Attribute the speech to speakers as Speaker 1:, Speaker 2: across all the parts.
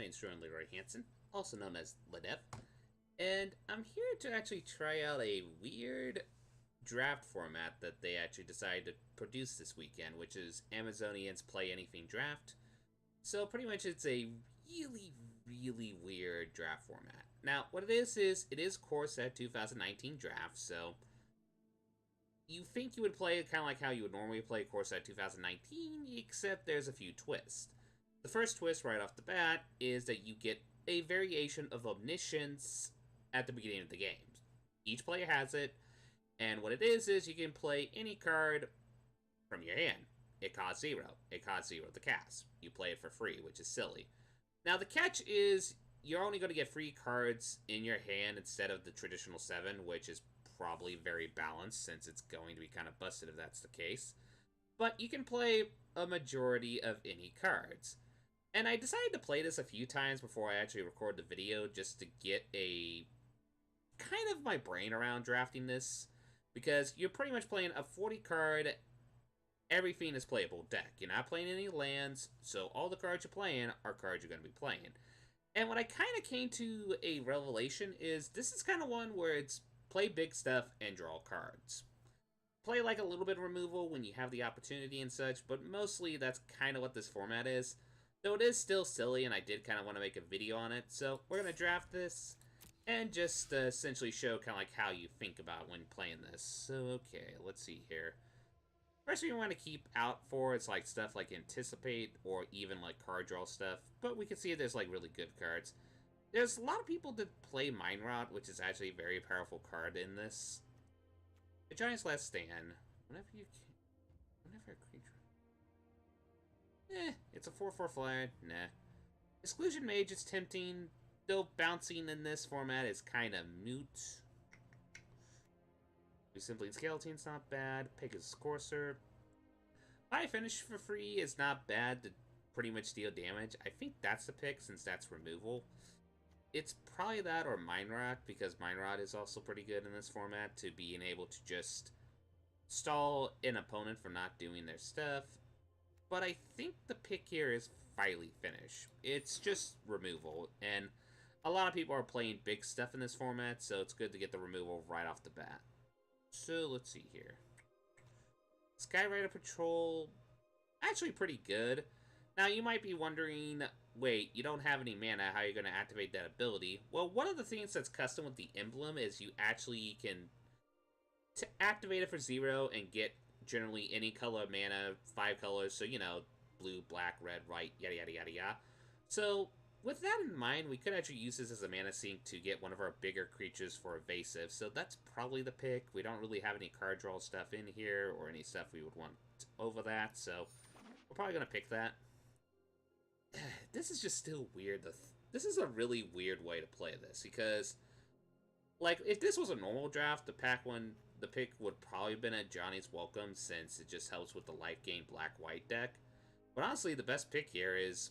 Speaker 1: name's Jordan Leroy Hansen, also known as Ladef, and I'm here to actually try out a weird draft format that they actually decided to produce this weekend, which is Amazonian's Play Anything Draft. So pretty much it's a really weird draft format. Now, what it is it is Core Set 2019 draft, so you think you would play it kind of like how you would normally play Core Set 2019, except there's a few twists. The first twist right off the bat is that you get a variation of Omniscience at the beginning of the game. Each player has it, and what it is you can play any card from your hand. It costs 0. It costs 0 to cast. You play it for free, which is silly. Now, the catch is you're only going to get free cards in your hand instead of the traditional 7, which is probably very balanced since it's going to be kind of busted if that's the case. But you can play a majority of any cards. And I decided to play this a few times before I actually record the video just to get a kind of my brain around drafting this. Because you're pretty much playing a 40 card, everything is playable deck. You're not playing any lands, so all the cards you're playing are cards you're going to be playing. And what I kind of came to a revelation is this is kind of one where it's play big stuff and draw cards. Play like a little bit of removal when you have the opportunity and such, but mostly that's kind of what this format is. Though it is still silly, and I did kind of want to make a video on it, so we're going to draft this and just essentially show kind of like how you think about when playing this. So, okay, let's see here. First thing you want to keep out for is like stuff like Anticipate or even like card draw stuff, but we can see there's like really good cards. There's a lot of people that play Mind Rot, which is actually a very powerful card in this. The Giant's Last Stand. Whenever a creature... it's a 4/4 flyer. Nah. Exclusion Mage is tempting, though bouncing in this format is kind of moot. Simply Skeleton's not bad. Pegasus Courser. I Finish for free is not bad to pretty much deal damage. I think that's the pick since that's removal. It's probably that or Mind Rot, because Mind Rot is also pretty good in this format to being able to just stall an opponent from not doing their stuff. But I think the pick here is Fiery Finish. It's just removal, and a lot of people are playing big stuff in this format, so it's good to get the removal right off the bat. So, let's see here. Skyrider Patrol, actually pretty good. Now, you might be wondering, wait, you don't have any mana, how are you going to activate that ability? Well, one of the things that's custom with the emblem is you actually can activate it for 0 and get generally any color of mana, 5 colors, so, you know, blue, black, red, white, yada yada yada yada. So, with that in mind, we could actually use this as a mana sink to get one of our bigger creatures for evasive, so that's probably the pick. We don't really have any card draw stuff in here, or any stuff we would want over that, so we're probably going to pick that. This is just still weird. This is a really weird way to play this, because, like, if this was a normal draft, the pick would probably have been at Johnny's Welcome, since it just helps with the life gain black-white deck. But honestly, the best pick here is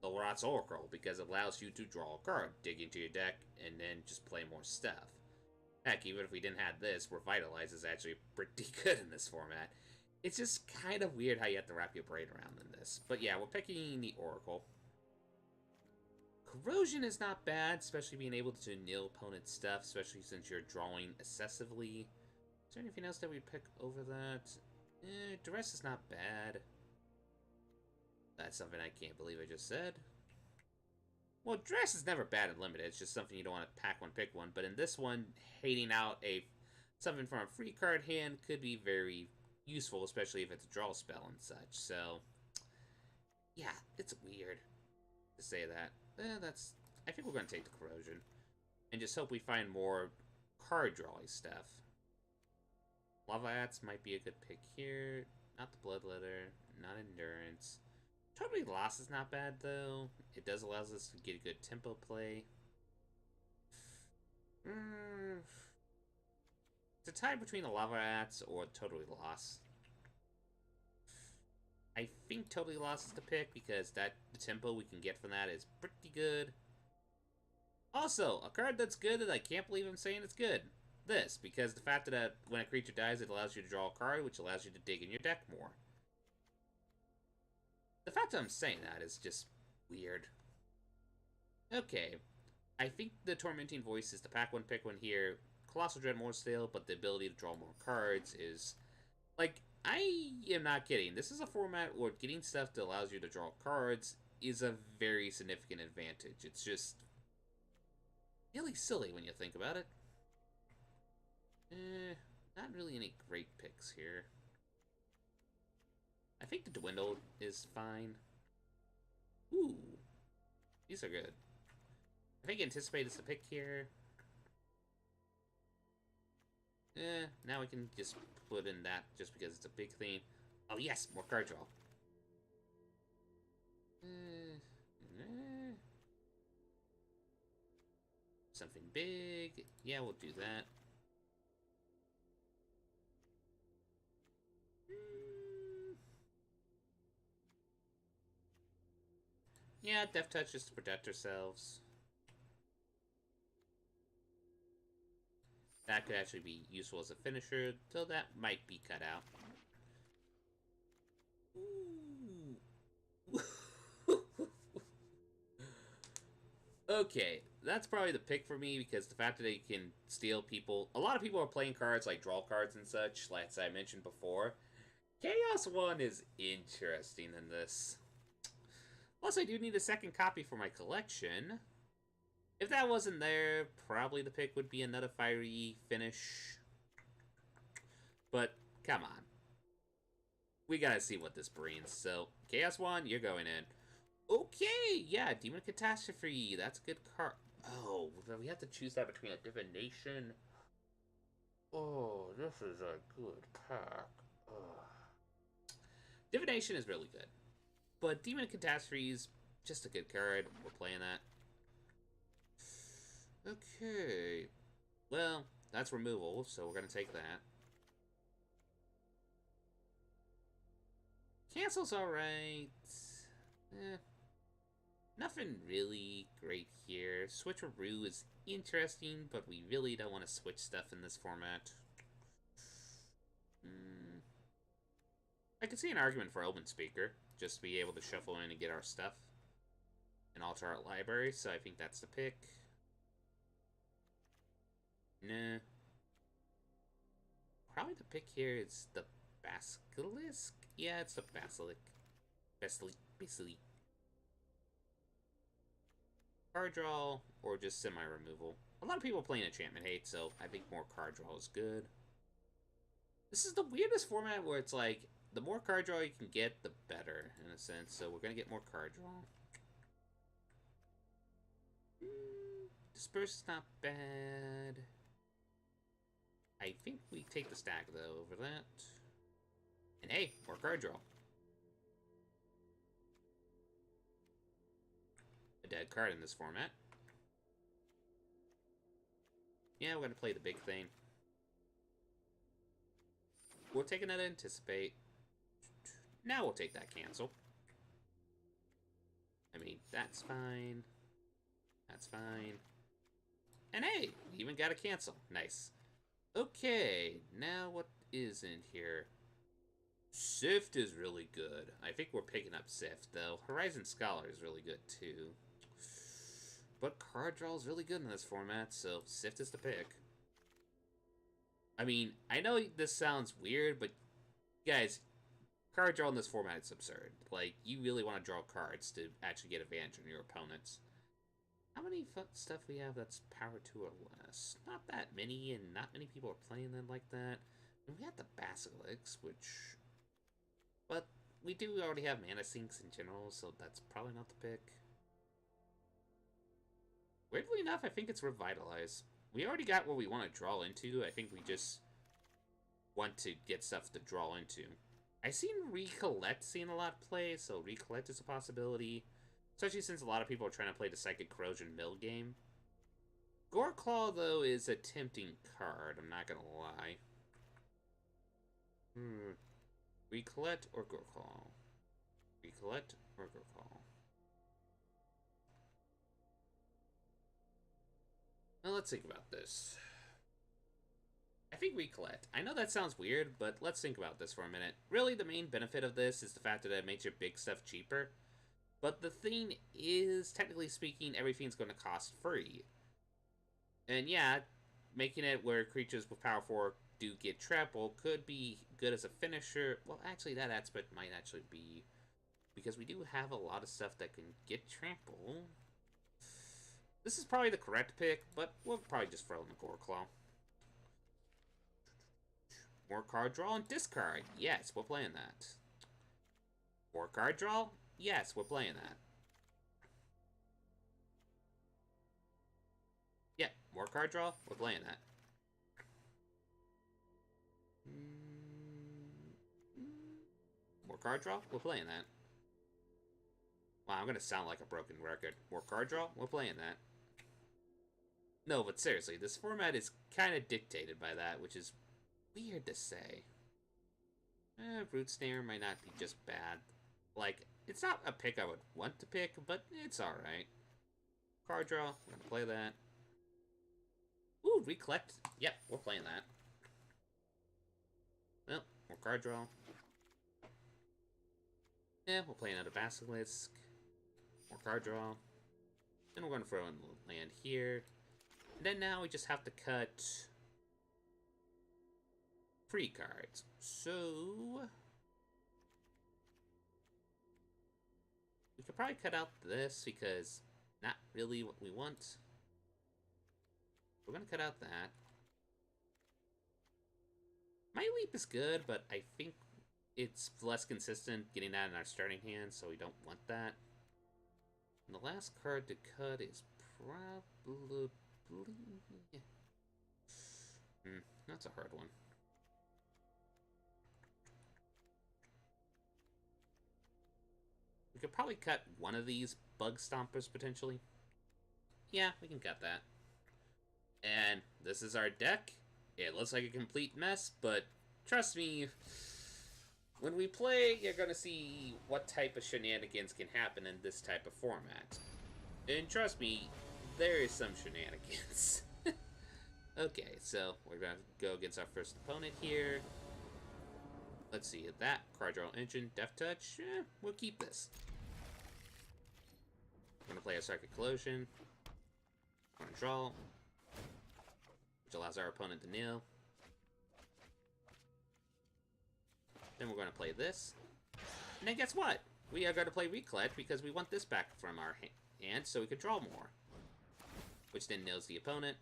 Speaker 1: Olrat's Oracle, because it allows you to draw a card, dig into your deck, and then just play more stuff. Heck, even if we didn't have this, Revitalize is actually pretty good in this format. It's just kind of weird how you have to wrap your brain around in this. But yeah, we're picking the Oracle. Corrosion is not bad, especially being able to nil opponent's stuff, especially since you're drawing excessively. Is there anything else that we'd pick over that? Duress is not bad. That's something I can't believe I just said. Well, Dress is never bad in Limited. It's just something you don't want to pack one, pick one. But in this one, hating out something from a free card hand could be very useful, especially if it's a draw spell and such. So, yeah, it's weird to say that. I think we're going to take the Corrosion. And just hope we find more card drawing stuff. Lava Ats might be a good pick here. Not the Bloodletter. Not Endurance. Totally Lost is not bad, though. It does allow us to get a good tempo play. It's a tie between the Lava Rats or Totally Lost. I think Totally Lost is the pick, because the tempo we can get from that is pretty good. Also, a card that's good that I can't believe I'm saying it's good. This, because the fact that when a creature dies, it allows you to draw a card, which allows you to dig in your deck more. The fact that I'm saying that is just weird. Okay. I think the Tormenting Voice is the pack one, pick one here. Colossal Dread more stale, but the ability to draw more cards is like, I am not kidding. This is a format where getting stuff that allows you to draw cards is a very significant advantage. It's just really silly when you think about it. Not really any great picks here. I think the Dwindle is fine. Ooh, these are good. I think Anticipate is the pick here. Now we can just put in that just because it's a big theme. Oh yes, more card draw. Something big. Yeah, we'll do that. Yeah, Death Touch just to protect ourselves. That could actually be useful as a finisher, so that might be cut out. Okay, that's probably the pick for me because the fact that they can steal people. A lot of people are playing cards like draw cards and such, like I mentioned before. Chaos 1 is interesting in this. Plus, I do need a second copy for my collection. If that wasn't there, probably the pick would be another fiery finish. But, come on. We gotta see what this brings. So, Chaos 1, you're going in. Okay, yeah, Demon Catastrophe. That's a good card. Oh, we have to choose that between a Divination. Oh, this is a good pack. Oh. Divination is really good. But Demon Catastrophe is just a good card. We're playing that. Okay. Well, that's removal, so we're going to take that. Cancel's alright. Nothing really great here. Switcheroo is interesting, but we really don't want to switch stuff in this format. I could see an argument for Open Speaker, just to be able to shuffle in and get our stuff and alter our library, so I think that's the pick. Nah. Probably the pick here is the Basilisk? Yeah, it's the Basilisk. Basilisk. Card draw, or just semi-removal. A lot of people playing Enchantment Hate, so I think more card draw is good. This is the weirdest format where it's like, the more card draw you can get, the better, in a sense. So we're going to get more card draw. Disperse is not bad. I think we take the stack, though, over that. And hey, more card draw. A dead card in this format. Yeah, we're going to play the big thing. We'll take another Anticipate. Now we'll take that Cancel. I mean, that's fine. That's fine. And hey, we even got a Cancel. Nice. Okay, now what is in here? Sift is really good. I think we're picking up Sift, though. Horizon Scholar is really good, too. But card draw is really good in this format, so Sift is the pick. I mean, I know this sounds weird, but guys, card draw in this format is absurd. Like, you really want to draw cards to actually get advantage on your opponents. How many stuff we have that's power 2 or less? Not that many, and not many people are playing them like that. And we have the Basilisk, which... But we do already have Mana Sinks in general, so that's probably not the pick. Weirdly enough, I think it's Revitalize. We already got what we want to draw into. I think we just want to get stuff to draw into. I've seen Recollect seen a lot play, so Recollect is a possibility. Especially since a lot of people are trying to play the Psychic Corrosion mill game. Goreclaw, though, is a tempting card, I'm not gonna lie. Recollect or Goreclaw? Recollect or Goreclaw? Now let's think about this. I think Recollect. I know that sounds weird, but let's think about this for a minute. Really, the main benefit of this is the fact that it makes your big stuff cheaper. But the thing is, technically speaking, everything's going to cost free. And yeah, making it where creatures with power 4 do get trample could be good as a finisher. Well, actually, that aspect might actually be, because we do have a lot of stuff that can get trample. This is probably the correct pick, but we'll probably just throw in the Gore Claw. More card draw and discard. Yes, we're playing that. More card draw. Yes, we're playing that. Yeah, more card draw. We're playing that. More card draw. We're playing that. Wow, I'm gonna sound like a broken record. More card draw. We're playing that. No, but seriously, this format is kind of dictated by that, which is weird to say. Root Snare might not be just bad. Like, it's not a pick I would want to pick, but it's alright. Card draw, we're gonna play that. Ooh, recollect. Yep, we're playing that. Well, more card draw. Yeah, we'll play another Basilisk. More card draw. Then we're gonna throw in the land here. And then now we just have to cut free cards. So we could probably cut out this because not really what we want. We're gonna cut out that. My Leap is good, but I think it's less consistent getting that in our starting hand, so we don't want that. And the last card to cut is probably... that's a hard one. We could probably cut one of these Bug Stompers, potentially. Yeah, we can cut that. And this is our deck. It looks like a complete mess, but trust me, when we play, you're going to see what type of shenanigans can happen in this type of format. And trust me, there is some shenanigans. Okay, so we're going to go against our first opponent here. Let's see, that card draw engine, Death Touch, we'll keep this. I'm going to play a Psychic Collision. I'm going to draw, which allows our opponent to kneel. Then we're going to play this. And then guess what? We are going to play Recollect because we want this back from our hand so we could draw more. Which then nails the opponent.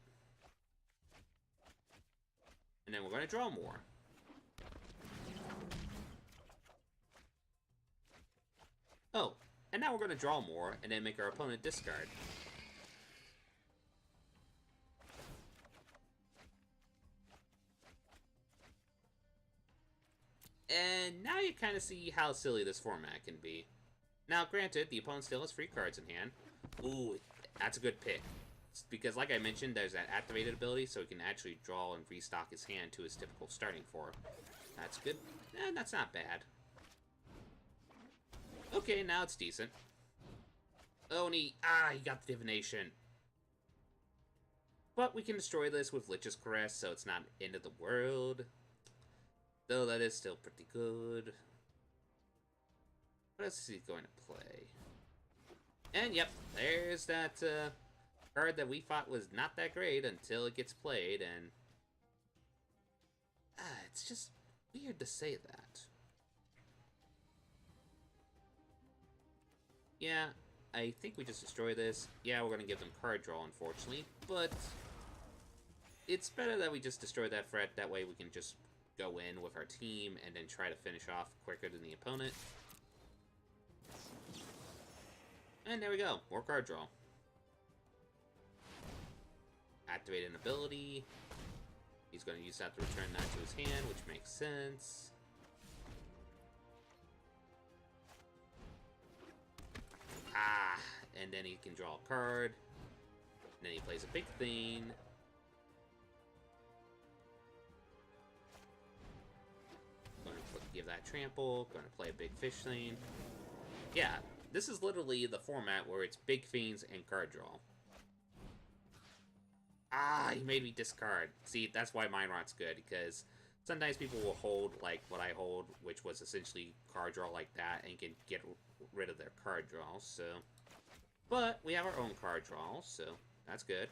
Speaker 1: And then we're going to draw more. Oh, and now we're going to draw more and then make our opponent discard. And now you kind of see how silly this format can be. Now, granted, the opponent still has free cards in hand. Ooh, that's a good pick. Because, like I mentioned, there's that activated ability, so he can actually draw and restock his hand to his typical starting four. That's good. That's not bad. Okay, now it's decent. Oh, and he got the divination. But we can destroy this with Lich's Caress, so it's not end of the world. Though that is still pretty good. What else is he going to play? And yep, there's that card that we thought was not that great until it gets played, and it's just weird to say that. Yeah, I think we just destroy this. Yeah, we're gonna give them card draw, unfortunately, but it's better that we just destroy that threat. That way we can just go in with our team and then try to finish off quicker than the opponent. And there we go, more card draw. Activate an ability. He's going to use that to return that to his hand, which makes sense. And then he can draw a card. And then he plays a big thing. Going to give that trample. Going to play a big fish thing. Yeah, this is literally the format where it's big fiends and card draw. He made me discard. See, that's why Mind Rot's good, because Sometimes people will hold like what I hold, which was essentially card draw like that, and can get rid of their card draw, so... But we have our own card draw, so that's good.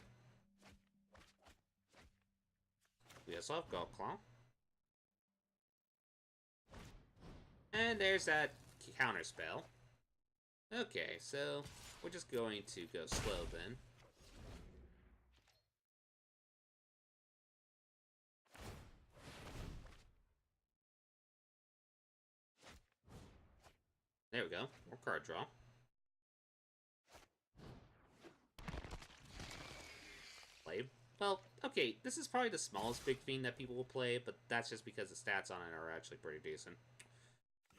Speaker 1: We also have Golf Claw. And there's that counter spell. Okay, so we're just going to go slow then. There we go. More card draw. Play. Well, okay, this is probably the smallest Big Fiend that people will play, but that's just because the stats on it are actually pretty decent.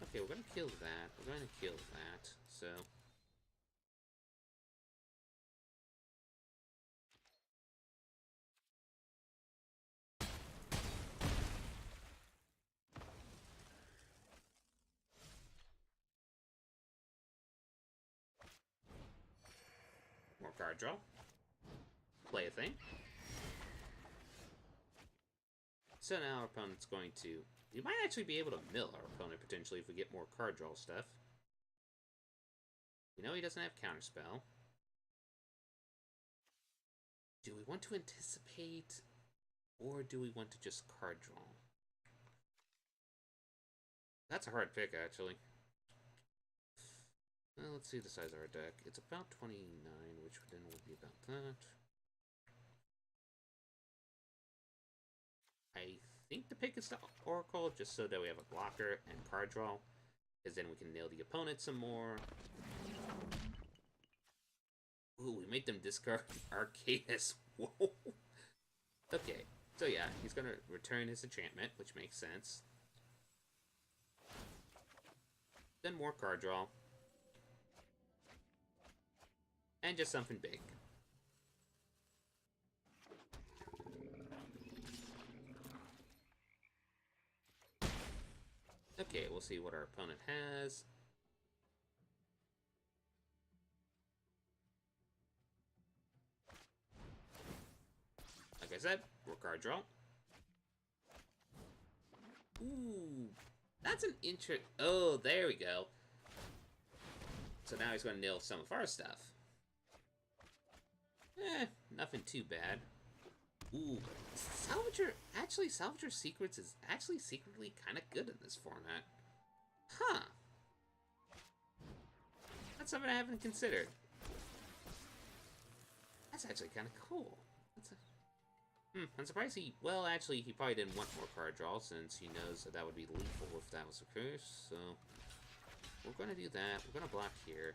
Speaker 1: Okay, we're gonna kill that. We're gonna kill that. So... more card draw. Play a thing. So now our opponent's going to... We might actually be able to mill our opponent, potentially, if we get more card draw stuff. We know he doesn't have counterspell. Do we want to anticipate, or do we want to just card draw? That's a hard pick, actually. Well, let's see the size of our deck. It's about 29, which then will be about that. I think the pick is the Oracle, just so that we have a blocker and card draw, because then we can nail the opponent some more. Ooh, we made them discard Arcadus. Whoa. Okay, so yeah, he's gonna return his enchantment, which makes sense. Then more card draw. And just something big. Okay, we'll see what our opponent has. Like I said, more card draw. Ooh, that's an interest. Oh, there we go. So now he's going to nail some of our stuff. Nothing too bad. Ooh, Salvager, actually, Salvager Secrets is actually secretly kind of good in this format. Huh. That's something I haven't considered. That's actually kind of cool. I'm surprised he... Well, actually, he probably didn't want more card draw, since he knows that that would be lethal if that was the case, so... We're going to do that. We're going to block here.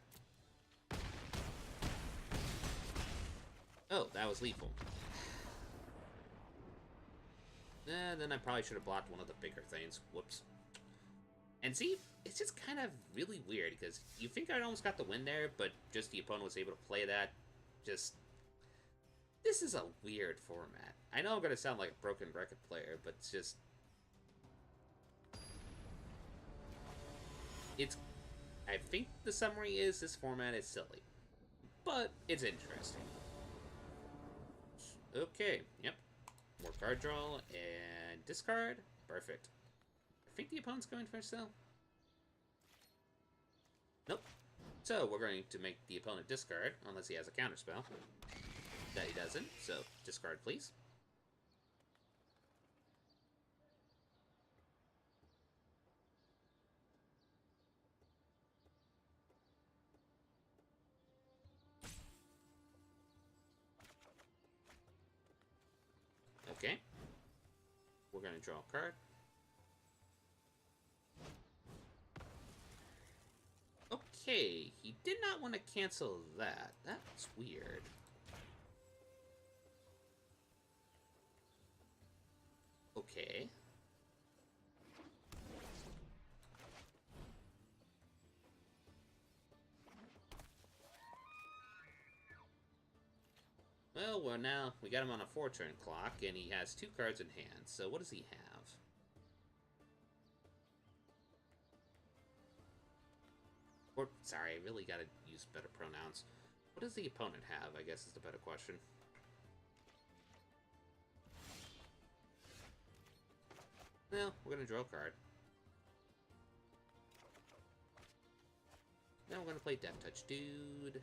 Speaker 1: Oh, that was lethal. Then I probably should have blocked one of the bigger things. Whoops. And see, it's just kind of really weird, because you think I almost got the win there, but just the opponent was able to play that. Just... This is a weird format. I know I'm going to sound like a broken record player, but it's just... It's... I think the summary is this format is silly. But it's interesting. Okay, yep. More card draw and discard. Perfect. I think the opponent's going for a sell. Nope. So we're going to make the opponent discard, unless he has a counterspell. That he doesn't, so discard please. Okay. We're going to draw a card. Okay, he did not want to cancel that. That's weird. Okay. Well, now we got him on a 4-turn clock, and he has 2 cards in hand. So what does he have? Or, sorry, I really gotta use better pronouns. What does the opponent have, I guess is the better question. Well, we're gonna draw a card. Then we're gonna play Death Touch Dude.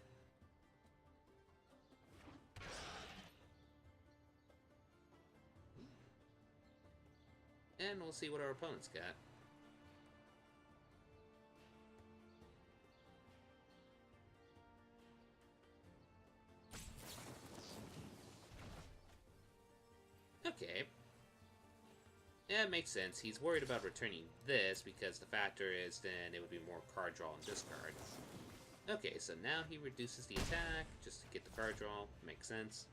Speaker 1: And we'll see what our opponent's got. Okay. Yeah, it makes sense. He's worried about returning this because the factor is then it would be more card draw on this card. Okay, so now he reduces the attack just to get the card draw. Makes sense.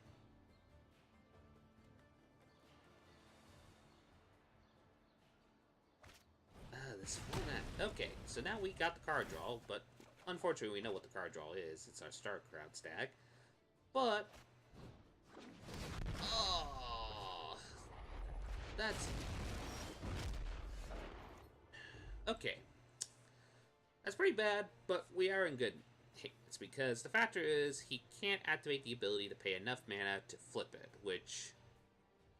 Speaker 1: This format. Okay, so now we got the card draw, but unfortunately we know what the card draw is. It's our Star Crowd stack. But... oh... that's... okay. That's pretty bad, but we are in good hands, because the factor is he can't activate the ability to pay enough mana to flip it, which...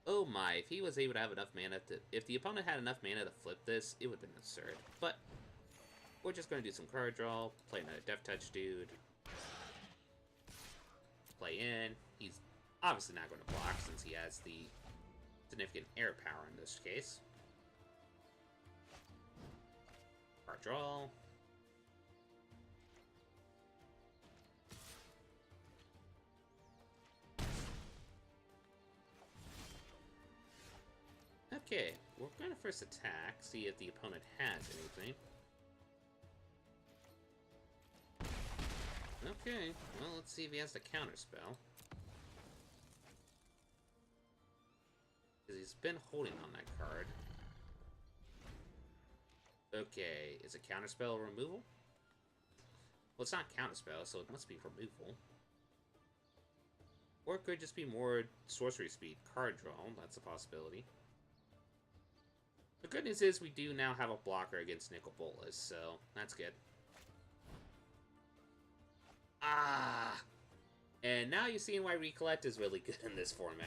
Speaker 1: oh my, if he was able to have enough mana to... if the opponent had enough mana to flip this, it would have been absurd. But we're just going to do some card draw, play another Death Touch Dude. Play in. He's obviously not going to block since he has the significant air power in this case. Card draw. Okay, we're going to first attack, see if the opponent has anything. Okay, well, let's see if he has the counter spell. Because he's been holding on that card. Okay, is a counter spell removal? Well, it's not counter spell, so it must be removal. Or it could just be more sorcery speed card draw, that's a possibility. The good news is we do now have a blocker against Nicol Bolas, so that's good. Ah! And now you're seeing why Recollect is really good in this format.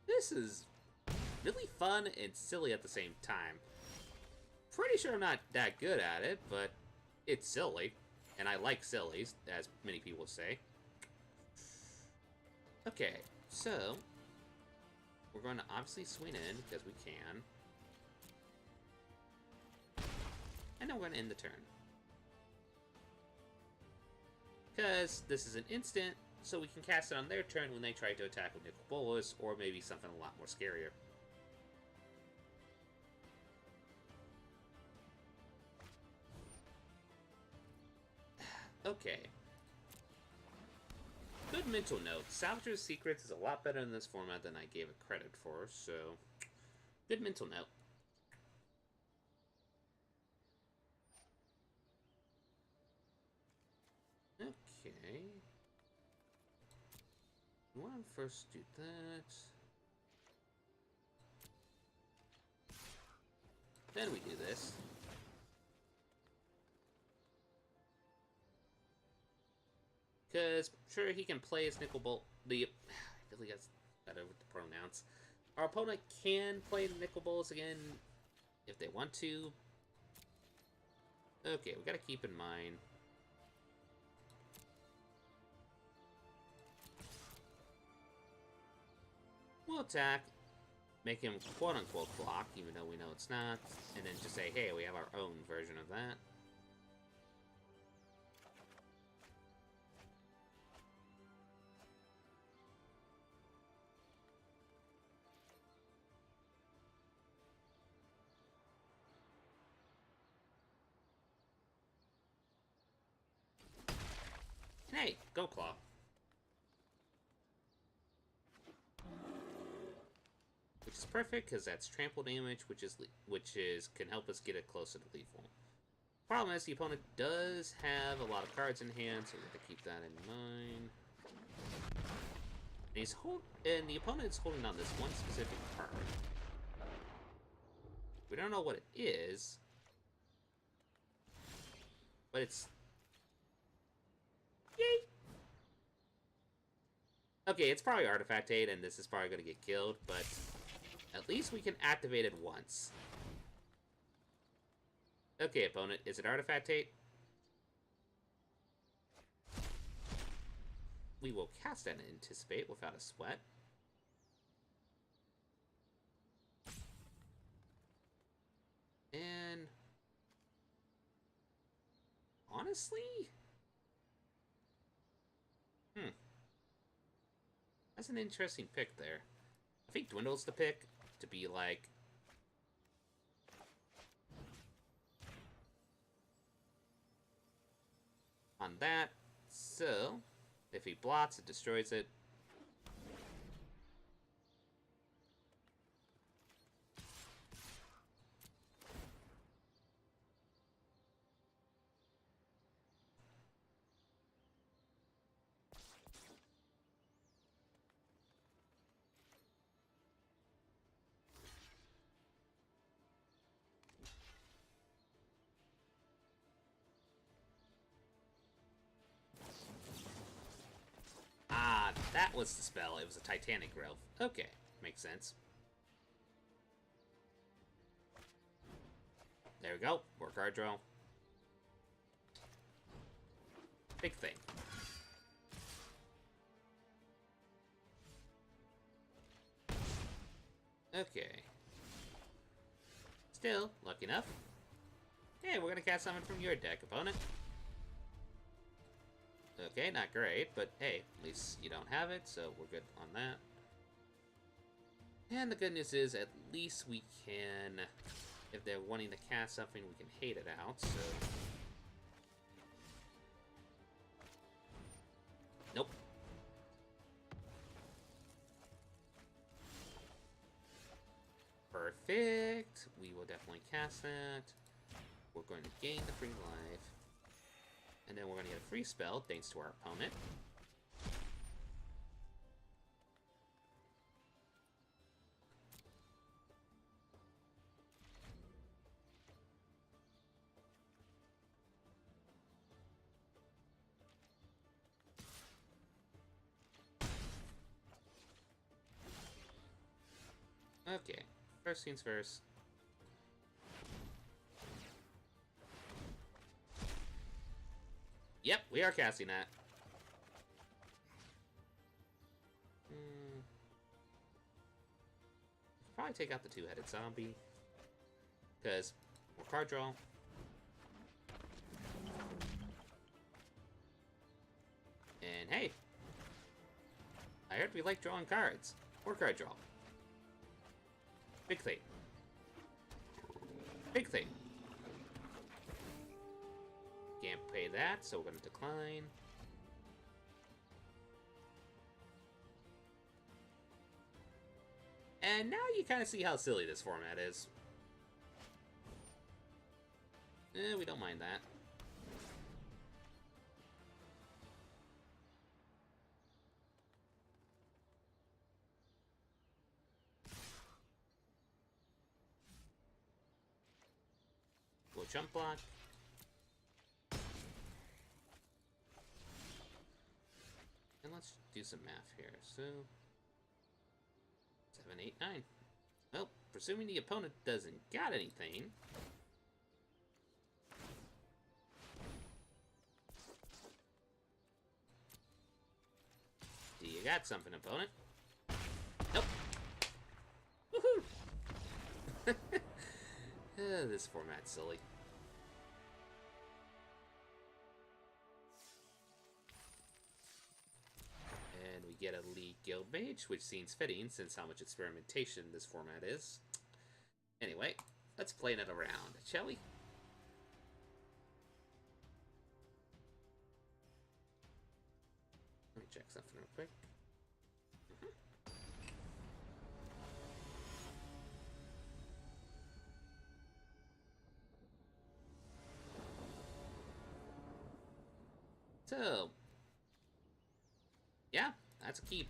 Speaker 1: This is really fun and silly at the same time. Pretty sure I'm not that good at it, but it's silly. And I like sillies, as many people say. Okay, so we're going to obviously swing in because we can. And then we're going to end the turn. Because this is an instant, so we can cast it on their turn when they try to attack with Nicol Bolas, or maybe something a lot more scarier. Okay. Good mental note. Salvager's Secrets is a lot better in this format than I gave it credit for, so... good mental note. Okay. You want to first do that. Then we do this. Because, sure, he can play as Nicol Bolas. I feel like that's better with the pronouns. Our opponent can play Nicol Bolas again if they want to. Okay, we gotta keep in mind. We'll attack, make him quote-unquote block, even though we know it's not, and then just say, hey, we have our own version of that. Hey, go Claw. Which is perfect because that's trample damage, which can help us get it closer to lethal. Problem is the opponent does have a lot of cards in hand, so we have to keep that in mind. And the opponent is holding on this one specific card. We don't know what it is, but it's... yay! Okay, it's probably Artifact 8, and this is probably going to get killed, but at least we can activate it once. Okay, opponent, is it Artifact 8? We will cast and anticipate without a sweat. And honestly, that's an interesting pick there. I think Dwindle's the pick to be like, on that. So if he blots, it destroys it. Ah, that was the spell. It was a Titanic Growth. Okay, makes sense. There we go. More card draw. Big thing. Okay. Still, lucky enough. Hey, we're gonna cast something from your deck, opponent. Okay, not great, but hey, at least you don't have it, so we're good on that. And the good news is, at least we can, if they're wanting to cast something, we can hate it out, so... Nope. Perfect. We will definitely cast that. We're going to gain the free life. And then we're going to get a free spell, thanks to our opponent. Okay, first things first. Yep, we are casting that. Probably take out the two-headed zombie. Because more card draw. And hey, I heard we like drawing cards. More card draw. Big thing. Big thing. Can't pay that, so we're going to decline. And now you kind of see how silly this format is. We don't mind that. We'll jump block. And let's do some math here. So, 7, 8, 9. Well, presuming the opponent doesn't got anything. Do you got something, opponent? Nope. Woohoo! This format's silly. And we get a League Guild Mage, which seems fitting since how much experimentation this format is. Anyway, let's play it around, shall we? Let me check something real quick. So, yeah, that's a keep.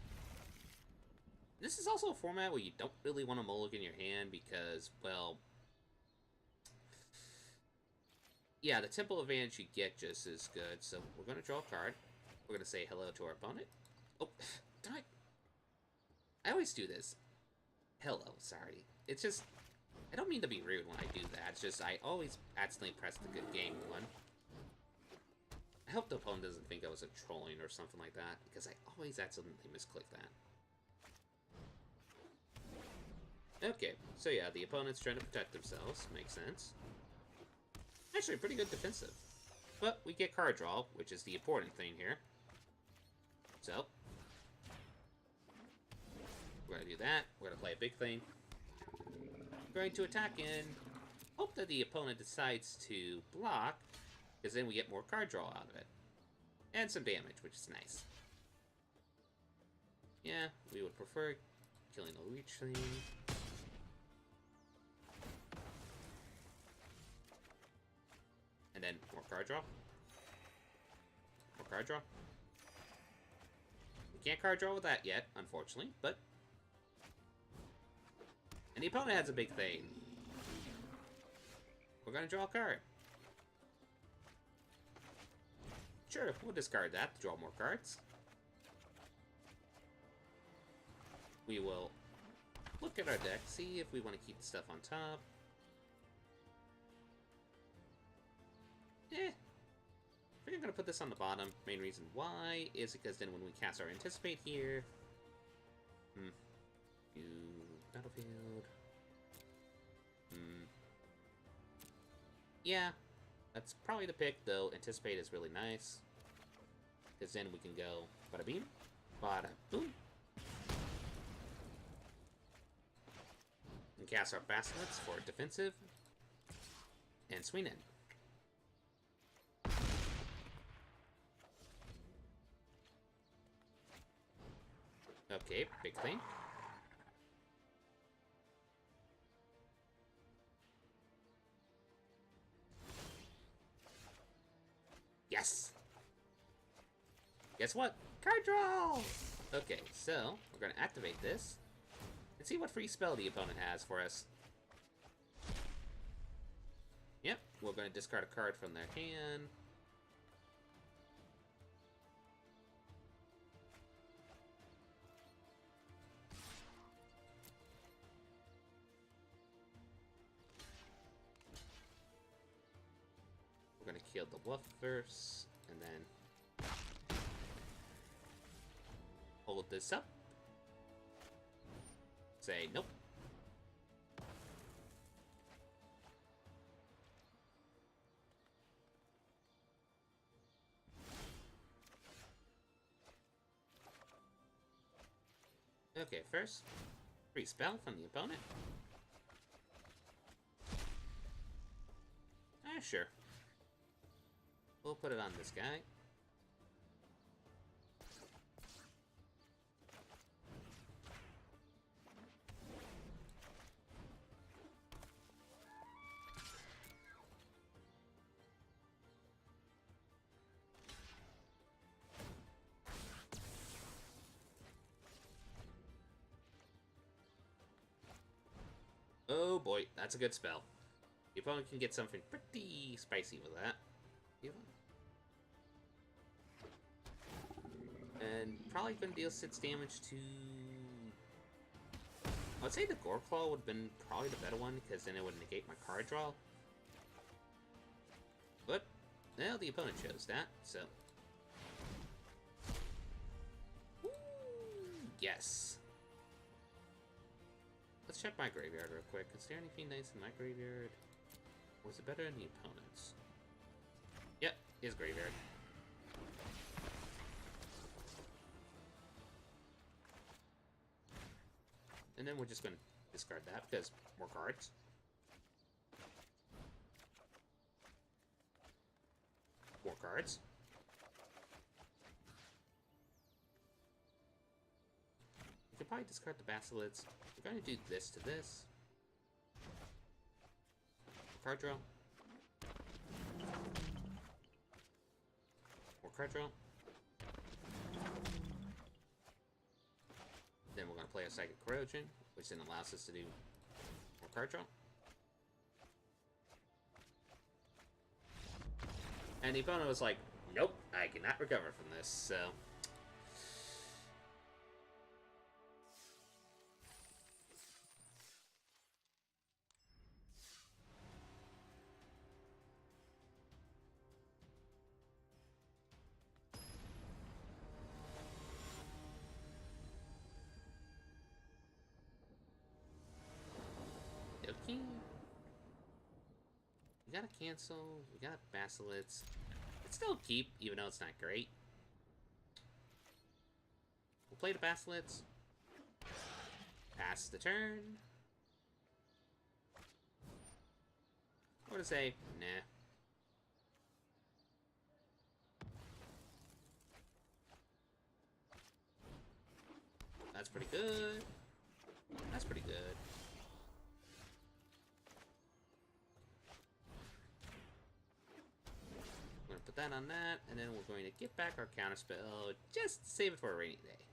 Speaker 1: This is also a format where you don't really want to mulligan your hand because, well, yeah, the temple advantage you get just as good. So we're going to draw a card. We're going to say hello to our opponent. Oh, I always do this. Hello, sorry. It's just, I don't mean to be rude when I do that. It's just I always accidentally press the good game one. I hope the opponent doesn't think I was a trolling or something like that, because I always accidentally misclick that. Okay, so yeah, the opponent's trying to protect themselves. Makes sense. Actually, pretty good defensive. But we get card draw, which is the important thing here. So, we're going to do that. We're going to play a big thing. We're going to attack in. Hope that the opponent decides to block, because then we get more card draw out of it. And some damage, which is nice. Yeah, we would prefer killing a leech thing. And then more card draw. More card draw. We can't card draw with that yet, unfortunately, but... And the opponent has a big thing. We're gonna draw a card. Sure, we'll discard that to draw more cards. We will look at our deck, see if we want to keep the stuff on top. I think I'm going to put this on the bottom. Main reason why is because then when we cast our Anticipate here... Battlefield... Yeah, that's probably the pick, though. Anticipate is really nice. Because then we can go bada beam, bada boom. And cast our Baskets for defensive. And swing in. Okay, big thing. Yes! Guess what? Card draw! Okay, so we're going to activate this and see what free spell the opponent has for us. Yep, we're going to discard a card from their hand. We're going to kill the bluff first, and then hold this up. Say nope. Okay, first, free spell from the opponent. Sure. We'll put it on this guy. Oh boy, that's a good spell. The opponent can get something pretty spicy with that. And probably gonna deal 6 damage to... I would say the Gore Claw would have been probably the better one, because then it would negate my card draw. But, well, the opponent chose that, so... Ooh, yes! Let's check my graveyard real quick. Is there anything nice in my graveyard? Or is it better than the opponent's? Yep, his graveyard. And then we're just going to discard that because more cards. More cards. We could probably discard the Basilids. We're going to do this to this. Card draw. More card draw. Then we're going to play a Psychic Corrosion, which then allows us to do more card draw. And the opponent was like, nope, I cannot recover from this, so... can't. We gotta cancel. We got Basilisk. It's still keep, even though it's not great. We'll play the Basilisk. Pass the turn. What to say? Nah. That's pretty good. That's pretty good. We're gonna put that on that, and then we're going to get back our counterspell. Just save it for a rainy day.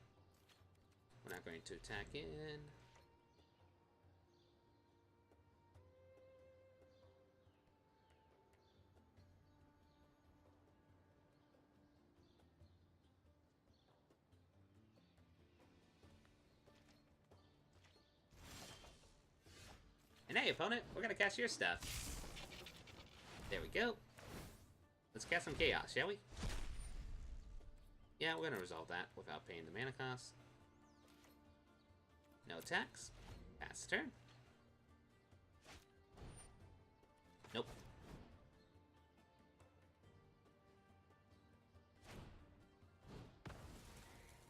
Speaker 1: We're not going to attack in. And hey, opponent, we're gonna cast your stuff. There we go. Let's cast some chaos, shall we? Yeah, we're gonna resolve that without paying the mana cost. No attacks. Pass the turn. Nope.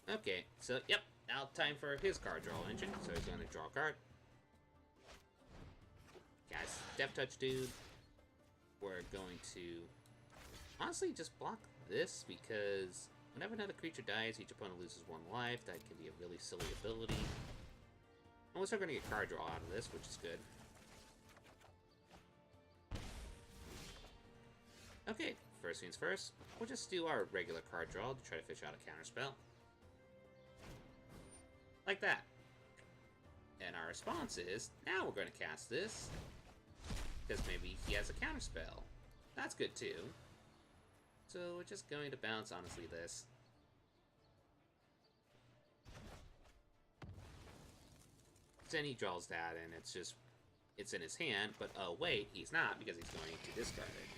Speaker 1: Okay, so, yep, now time for his card draw engine. So he's gonna draw a card. Guys, Death Touch dude. We're going to honestly just block this because whenever another creature dies, each opponent loses 1 life. That can be a really silly ability. And we're still going to get card draw out of this, which is good. Okay, first things first. We'll just do our regular card draw to try to fish out a counterspell. Like that. And our response is, now we're going to cast this. Because maybe he has a counterspell. That's good too. So we're just going to bounce, honestly, this. Then he draws that, and it's just, it's in his hand, but oh wait, he's not, because he's going to discard it.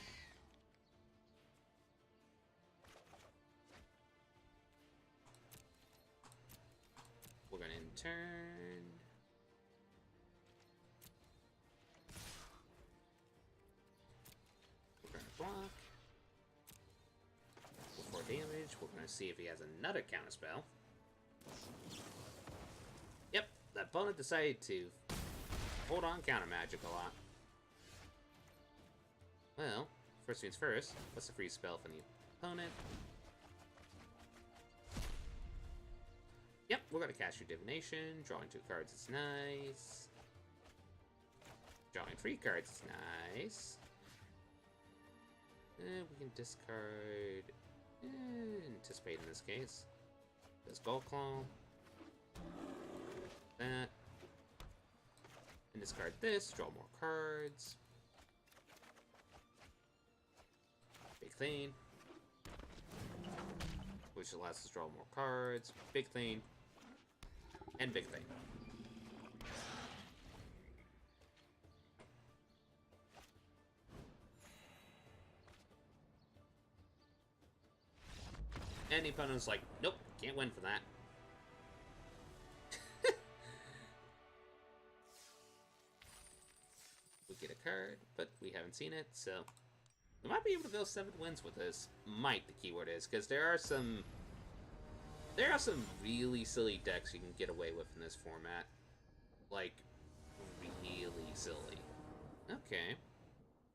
Speaker 1: We're going to turn. We're going to block. For damage, we're going to see if he has another counterspell. Yep, that opponent decided to hold on counter magic a lot. Well, first things first, what's the free spell from the opponent? Yep, we're going to cast your Divination. Drawing 2 cards is nice. Drawing 3 cards is nice. We can discard... anticipate in this case. This Gold Claw. That. And discard this, draw more cards. Big Thane. Which allows us to draw more cards. Big Thane. And Big Thane. And the opponent's like, nope, can't win for that. We get a card, but we haven't seen it, so we might be able to go 7 wins with this. Might, the keyword is, because there are some really silly decks you can get away with in this format. Like, really silly. Okay.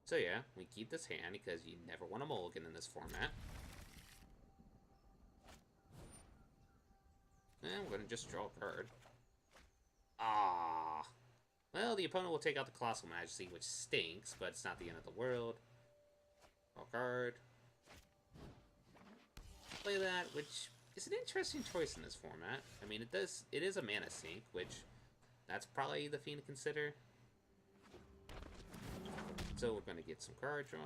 Speaker 1: So yeah, we keep this hand because you never want a mulligan in this format. And we're going to just draw a card. Ah. Well, the opponent will take out the Colossal Majesty, which stinks, but it's not the end of the world. Draw a card. Play that, which is an interesting choice in this format. I mean, it is a mana sink, which that's probably the thing to consider. So we're going to get some card draw.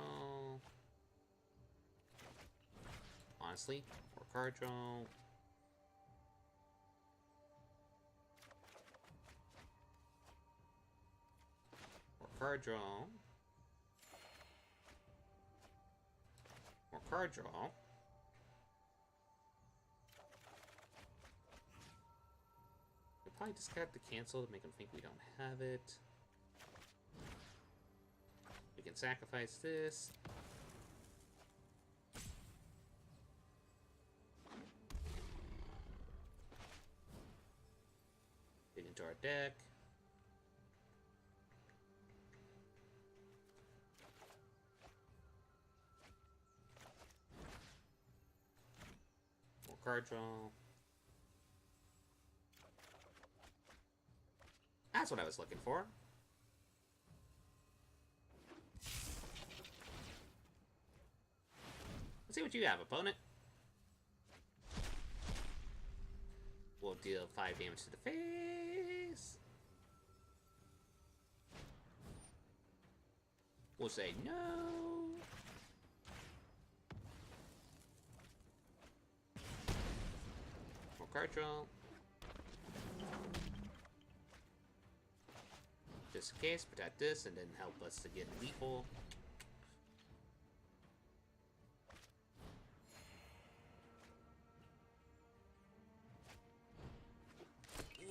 Speaker 1: Honestly, more card draw. Card draw. More card draw. We'll probably discard the cancel to make them think we don't have it. can sacrifice this. Dig into our deck. More card draw. That's what I was looking for. Let's see what you have, opponent. We'll deal 5 damage to the face. We'll say no. More card draw. Just in case, protect this and then help us to get lethal.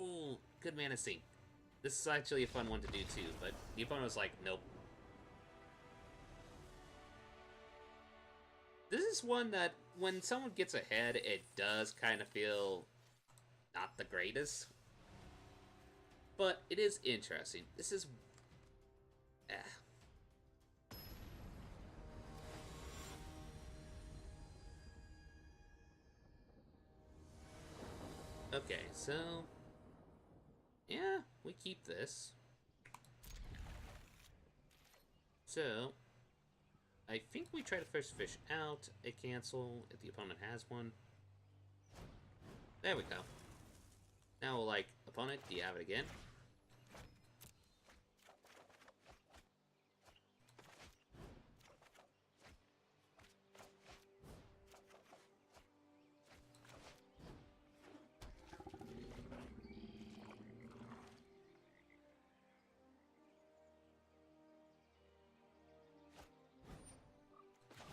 Speaker 1: Ooh, good mana sink. This is actually a fun one to do too, but the opponent was like, nope. This is one that, when someone gets ahead, it does kind of feel not the greatest. But it is interesting. This is... Okay, so... yeah, we keep this. So... I think we try to first fish out a cancel if the opponent has one. There we go. Now we'll like, opponent, do you have it again?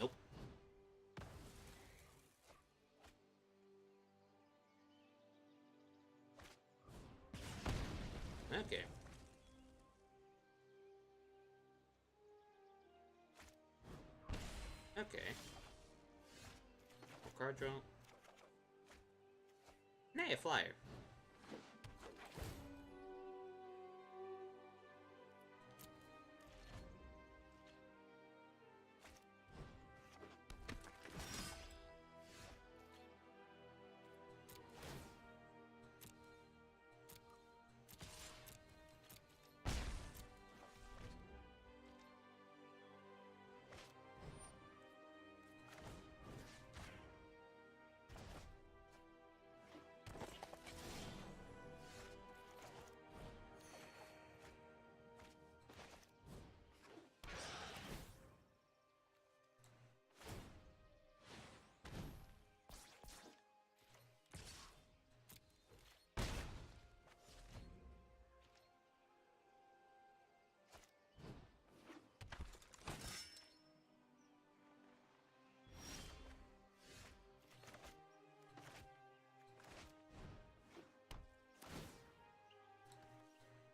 Speaker 1: Nope. Okay. Okay. More card draw. Nay, a flyer.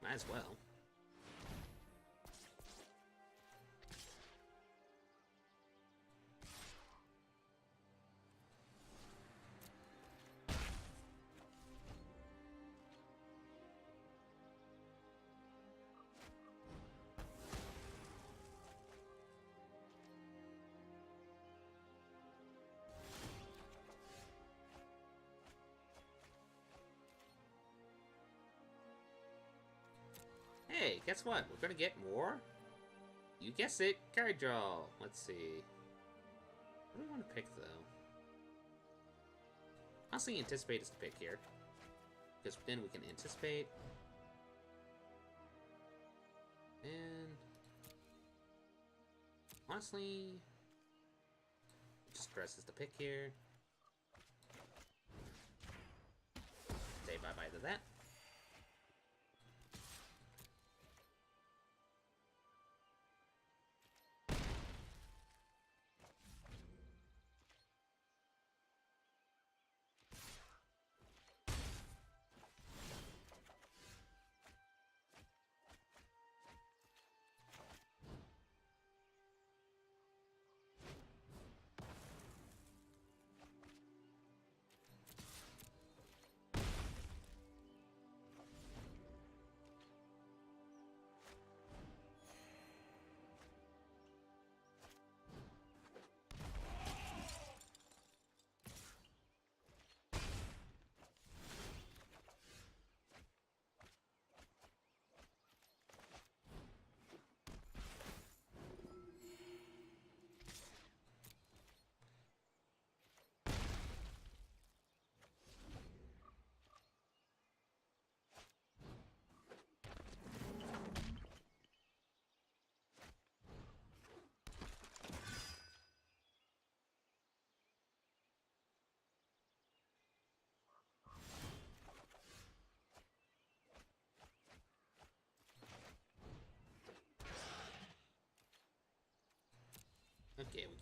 Speaker 1: Might as well. Hey, guess what? We're gonna get more. You guessed it, card draw. Let's see. What do we want to pick, though? Honestly, anticipate is the pick here. Because then we can anticipate. And... honestly... just press is the pick here. Say bye-bye to that.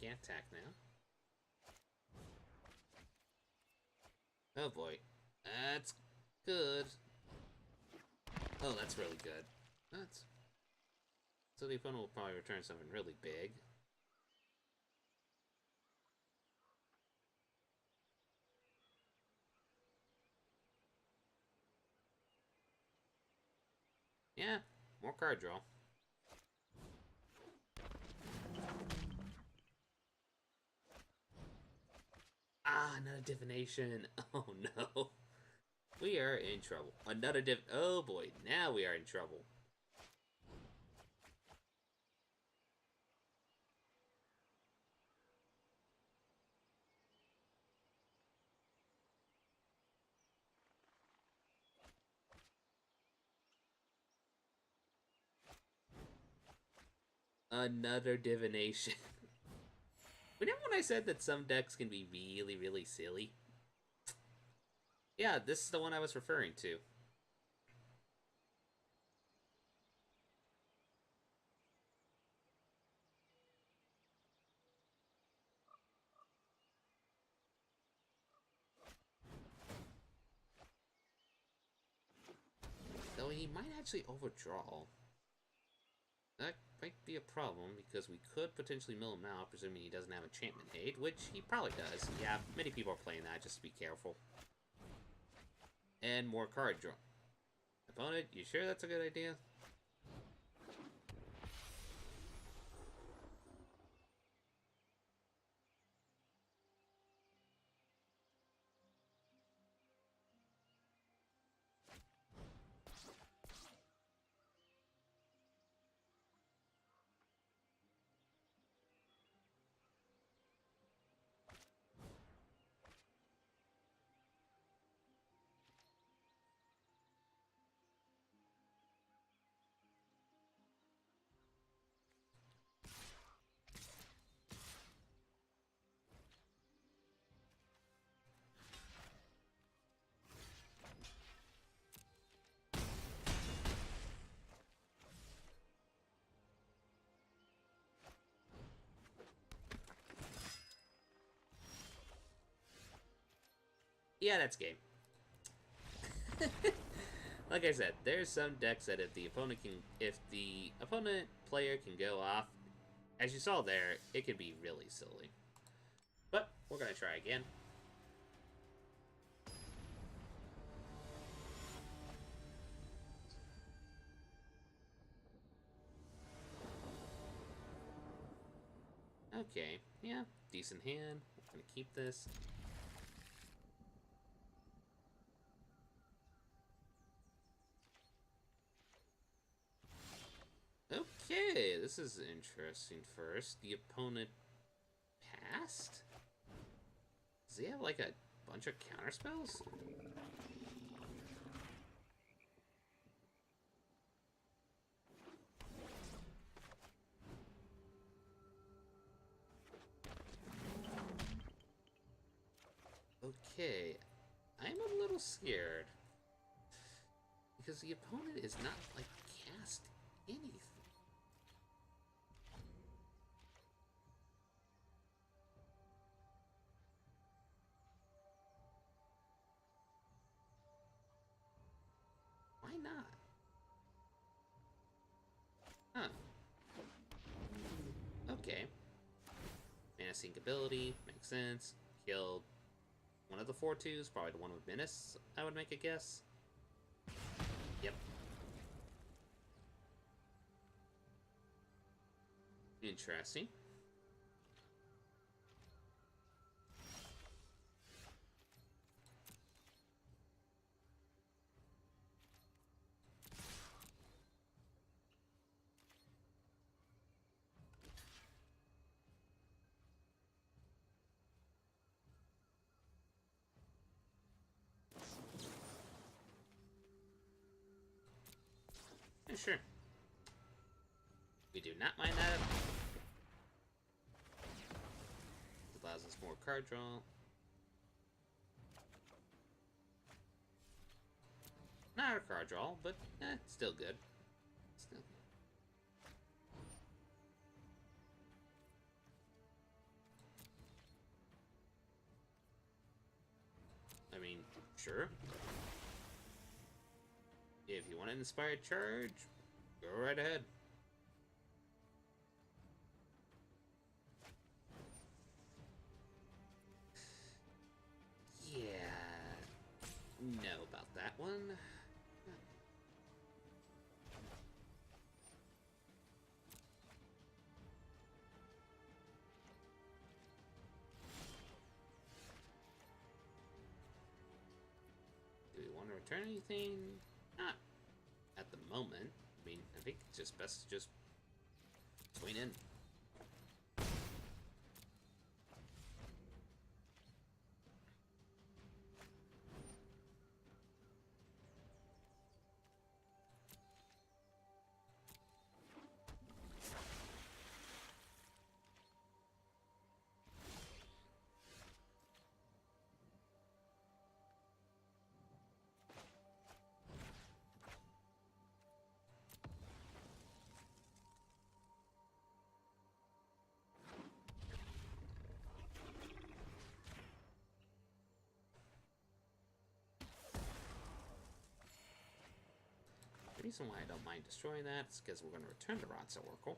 Speaker 1: can't attack now. Oh boy. That's good. Oh, that's really good. That's... So the opponent will probably return something really big. Yeah, more card draw. Ah, another divination. Oh no. We are in trouble. Another oh boy, now we are in trouble. Another divination. Remember when I said that some decks can be really, really silly? Yeah, this is the one I was referring to. Though he might actually overdraw. That might be a problem, because we could potentially mill him out, presuming he doesn't have Enchantment Aid, which he probably does. Yeah, many people are playing that, just be careful. And more card draw. Opponent, you sure that's a good idea? Yeah, that's game. Like I said, there's some decks that if the opponent player can go off, as you saw there, it can be really silly. But we're gonna try again. Okay, yeah, decent hand. We're gonna keep this. Okay, this is interesting first. The opponent passed? Does he have like a bunch of counterspells? Okay, I'm a little scared. Because the opponent is not, like, cast anything. Why not? Huh. Okay. Mana Sink ability, makes sense. Killed one of the 4/2s, probably the one with Menace, I would make a guess. Yep. Interesting. Yeah, sure. We do not mind that. Allows us more card draw. Not a card draw, but still good. Still. Sure. If you want an inspired charge, go right ahead. Yeah. Know about that one. Do we want to return anything? Not at the moment. I mean, I think it's just best to just swing in. The reason why I don't mind destroying that is because we're going to return to Rod's Oracle.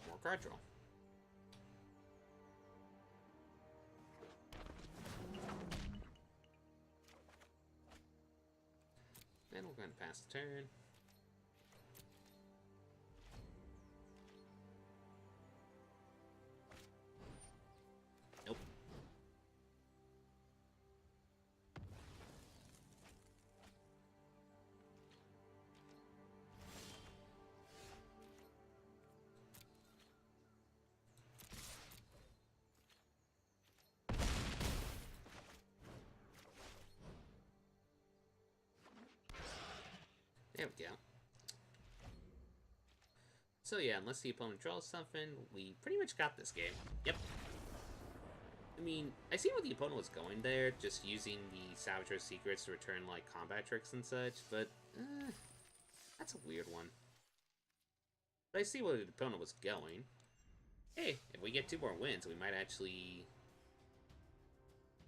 Speaker 1: More card draw. Then we're going to pass the turn. Nope. There we go. So yeah, unless the opponent draws something, we pretty much got this game. Yep. I mean, I see where the opponent was going there, just using the Savager's Secrets to return, like, combat tricks and such, but, that's a weird one. But I see where the opponent was going. Hey, if we get 2 more wins, we might actually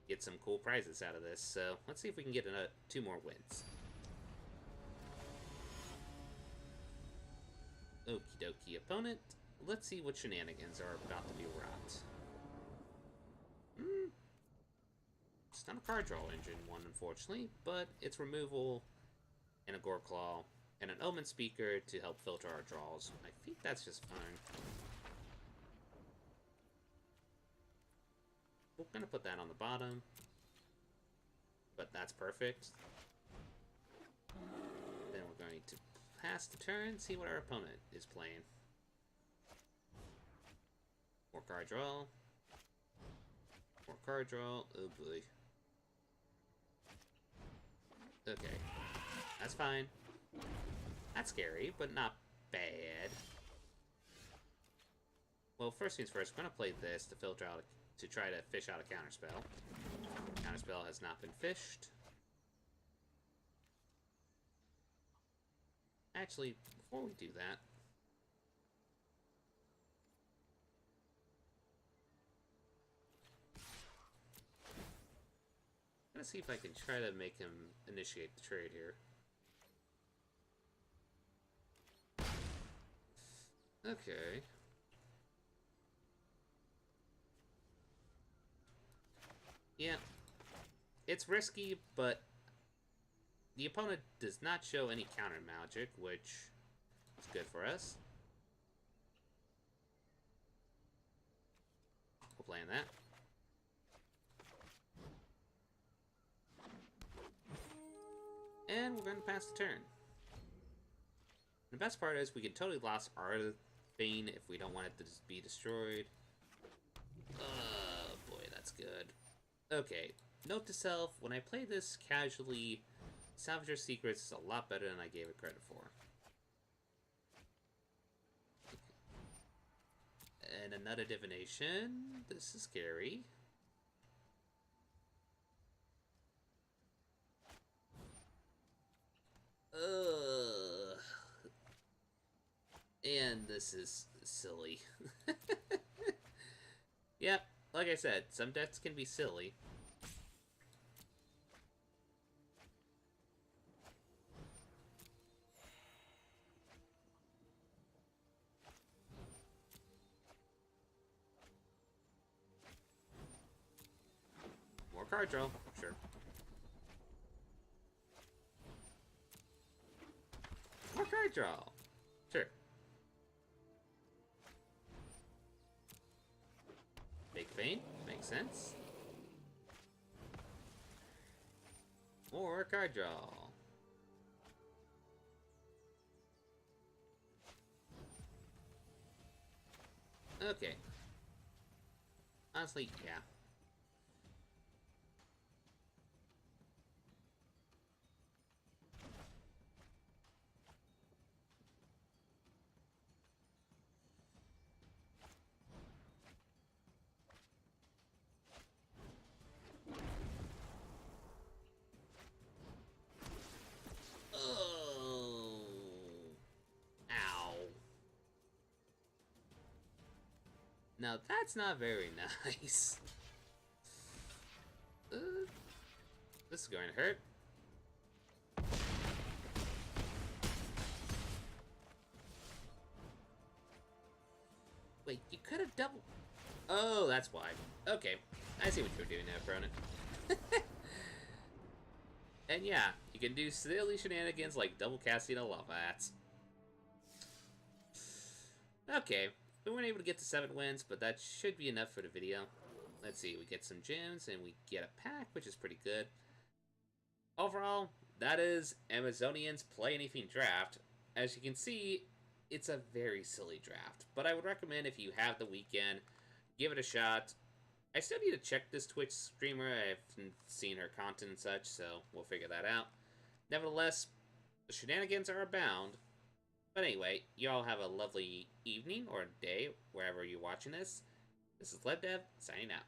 Speaker 1: get some cool prizes out of this, so let's see if we can get 2 more wins. Okie dokie, opponent. Let's see what shenanigans are about to be wrought. It's not a card draw engine one, unfortunately, but it's removal and a Gore Claw and an Omen Speaker to help filter our draws. I think that's just fine. We're gonna put that on the bottom, but that's perfect. Then we're going to pass the turn, see what our opponent is playing. More card draw. More card draw. Oh boy. Okay. That's fine. That's scary, but not bad. Well, first things first, we're gonna play this to filter out, to try to fish out a counterspell. Counterspell has not been fished. Actually, before we do that, I'm gonna see if I can try to make him initiate the trade here. Okay. Yeah. It's risky, but the opponent does not show any counter magic, which is good for us. We're playing that. And we're going to pass the turn. The best part is we can totally lost our Bane if we don't want it to be destroyed. Oh boy, that's good. Okay, note to self, when I play this casually, Savager's Secrets is a lot better than I gave it credit for. And another divination. This is scary. And this is silly. Yep, like I said, some decks can be silly. More card draw, sure. More card draw, sure. Big Bane, makes sense. More card draw. Okay. Honestly, yeah. Oh. Ow. Now that's not very nice. This is going to hurt. Wait, you could have double... Oh, that's why. Okay, I see what you're doing now, opponent. And yeah, you can do silly shenanigans like double casting a lava axe. Okay, we weren't able to get to 7 wins, but that should be enough for the video. Let's see, we get some gems and we get a pack, which is pretty good. Overall, that is Amazonian's Play Anything draft. As you can see, it's a very silly draft, but I would recommend if you have the weekend, give it a shot. I still need to check this Twitch streamer. I haven't seen her content and such, so we'll figure that out. Nevertheless, the shenanigans are abound. But anyway, y'all have a lovely evening or day wherever you're watching this. This is LedDev, signing out.